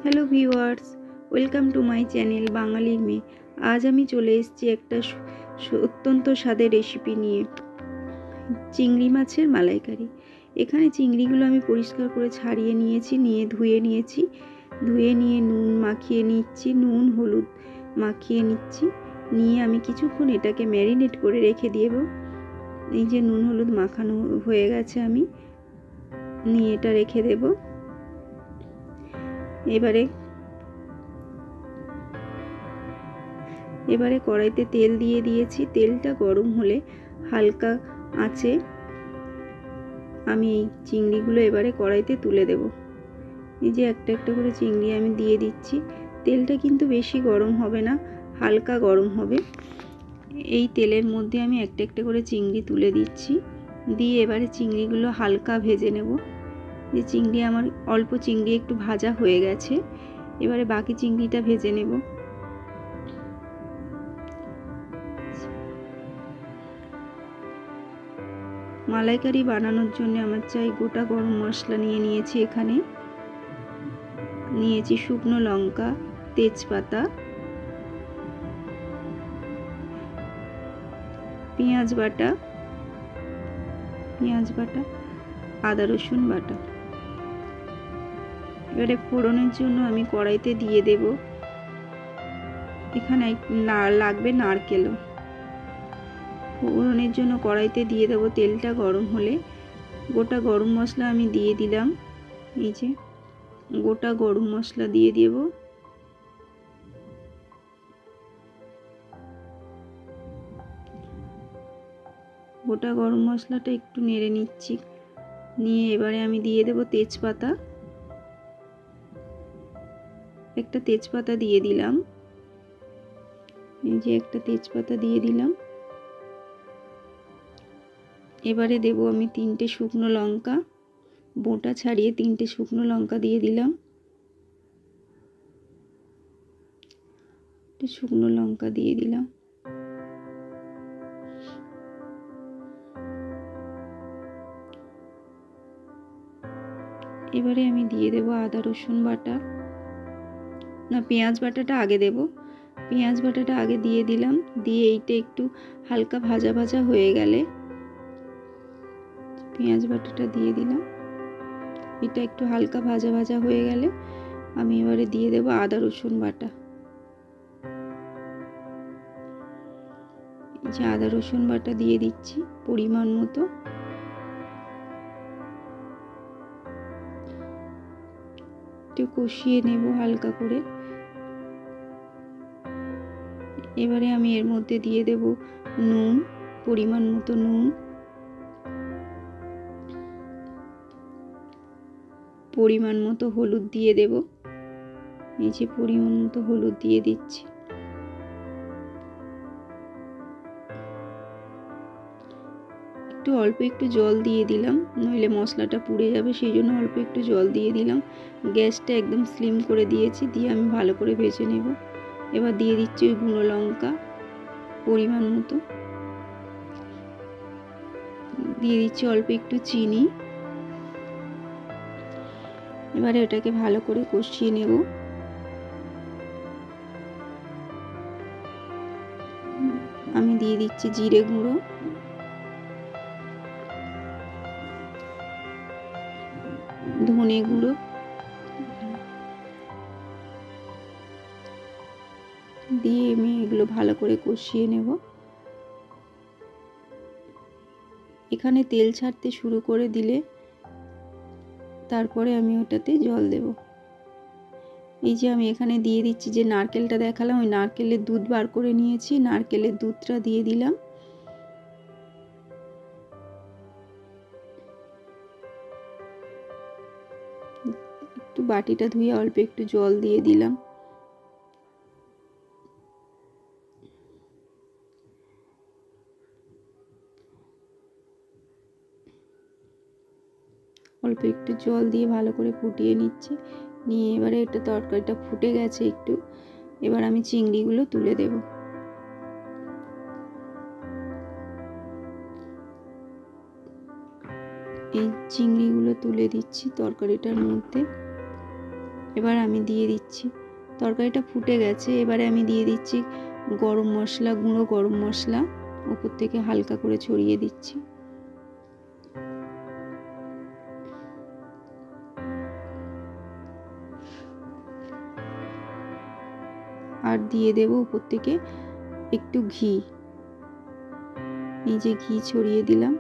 Hello viewers, welcome to my channel বাঙালির মেয়ে। আজ আমি চলে এসেছি একটা অত্যন্ত স্বাদের রেসিপি নিয়ে, চিংড়ি মাছের মালাইকারি। এখানে চিংড়িগুলো আমি পরিষ্কার করে ছাড়িয়ে নিয়েছি, ধুয়ে নিয়ে নুন মাখিয়ে নিচ্ছি, নুন হলুদ মাখিয়ে নিচ্ছি। নিয়ে আমি কিছুক্ষণ এটাকে ম্যারিনেট করে রেখে দেব। এই যে নুন হলুদ মাখানো হয়ে গেছে, আমি নিয়ে এটা রেখে দেব। এবারে কড়াইতে তেল দিয়ে দিয়েছি। তেলটা গরম হলে হালকা আঁচে আমি এই চিংড়িগুলো এবারে কড়াইতে তুলে দেব। এই যে একটা একটা করে চিংড়ি আমি দিয়ে দিচ্ছি। তেলটা কিন্তু বেশি গরম হবে না, হালকা গরম হবে। এই তেলের মধ্যে আমি একটা একটা করে চিংড়ি তুলে দিচ্ছি। দিয়ে এবারে চিংড়িগুলো হালকা ভেজে নেব। যে চিংড়ি আমার অল্প চিংড়ি একটু ভাজা হয়ে গেছে, এবারে বাকি চিংড়িটা ভেজে নেব। মালাইকারি বানানোর জন্য আমার চাই গোটা গরম মশলা নিয়ে নিয়েছি। এখানে নিয়েছি শুকনো লঙ্কা, তেজপাতা, পেঁয়াজ বাটা, আদা রসুন বাটা। এবারে ফোড়নের জন্য আমি কড়াইতে দিয়ে দেব, এখানে লাগবে নারকেলও। ফোড়নের জন্য কড়াইতে দিয়ে দেবো। তেলটা গরম হলে গোটা গরম মশলা আমি দিয়ে দিলাম। এই যে গোটা গরম মশলা দিয়ে দেব। গোটা গরম মশলাটা একটু নেড়ে নিচ্ছি। নিয়ে এবারে আমি দিয়ে দেব তেজপাতা। একটা তেজপাতা দিয়ে দিলাম। এই যে একটা তেজপাতা দিয়ে দিলাম। এবারে দেব আমি 3টে শুকনো লঙ্কা, বোটা ছাড়িয়ে 3টে শুকনো লঙ্কা দিয়ে দিলাম। শুকনো লঙ্কা দিয়ে দিলাম। এবারে আমি দিয়ে দেব আদা রসুন বাটা, না পেঁয়াজ বাটাটা আগে দেব। পেঁয়াজ বাটাটা আগে দিয়ে দিলাম। দিয়ে এইটা একটু হালকা ভাজা ভাজা হয়ে গেলে পেঁয়াজ বাটাটা দিয়ে দিলাম। এটা একটু হালকা ভাজা ভাজা হয়ে গেলে আমি এবারে দিয়ে দেব আদা রসুন বাটা। এই যে আদা রসুন বাটা দিয়ে দিচ্ছি পরিমাণ মতো। একটু কষিয়ে নেব হালকা করে। এবারে আমি এর মধ্যে দিয়ে দেব নুন, পরিমাণ মতো নুন, পরিমাণ মতো হলুদ দিয়ে দেব। এই যে পরিমাণ মতো হলুদ দিয়ে দিচ্ছি। অল্প একটু জল দিয়ে দিলাম, নইলে মশলাটা পুড়ে যাবে, সেই জন্য অল্প একটু জল দিয়ে দিলাম। গ্যাসটা একদম স্লিম করে দিয়েছি। দিয়ে আমি ভালো করে ভেজে নেব। এবার দিয়ে দিচ্ছি ওই গুঁড়ো লঙ্কা পরিমাণ মতো, দিয়ে দিচ্ছি অল্প একটু চিনি। এবারে ওটাকে ভালো করে কষিয়ে নেব। আমি দিয়ে দিচ্ছি জিরে গুঁড়ো, ধনে গুঁড়ো, দিয়ে আমি এগুলো ভালো করে কষিয়ে নেব। এখানে তেল ছাড়তে শুরু করে দিলে তারপরে আমি ওটাতে জল দেব। এই যে আমি এখানে দিয়ে দিচ্ছি যে নারকেলটা দেখালাম, ওই নারকেলের দুধ বার করে নিয়েছি, নারকেলের দুধটা দিয়ে দিলাম। একটু বাটিটা ধুয়ে অল্প একটু জল দিয়ে দিলাম। অল্প একটু জল দিয়ে ভালো করে ফুটিয়ে নিচ্ছি। নিয়ে এবারে এটা তরকারিটা ফুটে গেছে একটু, এবার আমি চিংড়িগুলো তুলে দেব। এই চিংড়িগুলো তুলে দিচ্ছি তরকারিটার মধ্যে। এবার আমি দিয়ে দিচ্ছি, তরকারিটা ফুটে গেছে, এবারে আমি দিয়ে দিচ্ছি গরম মশলা, গুঁড়ো গরম মশলা উপর থেকে হালকা করে ছড়িয়ে দিচ্ছি। আর দিয়ে দেব উপর থেকে একটু ঘি। এই যে ঘি ছড়িয়ে দিলাম।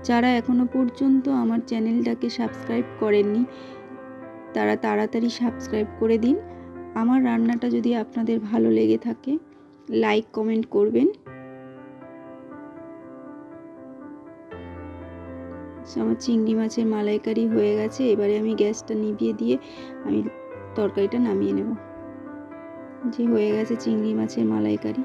যারা এখনো পর্যন্ত আমার চ্যানেলটাকে সাবস্ক্রাইব করেননি তারা তাড়াতাড়ি সাবস্ক্রাইব করে দিন। আমার রান্নাটা যদি আপনাদের ভালো লেগে থাকে লাইক কমেন্ট করবেন। আমার চিংড়ি মাছের মালাইকারি হয়ে গেছে, এবারে আমি গ্যাসটা নিভিয়ে দিয়ে আমি তরকারিটা নামিয়ে নেব। যে হয়ে গেছে চিংড়ি মাছের মালাইকারি।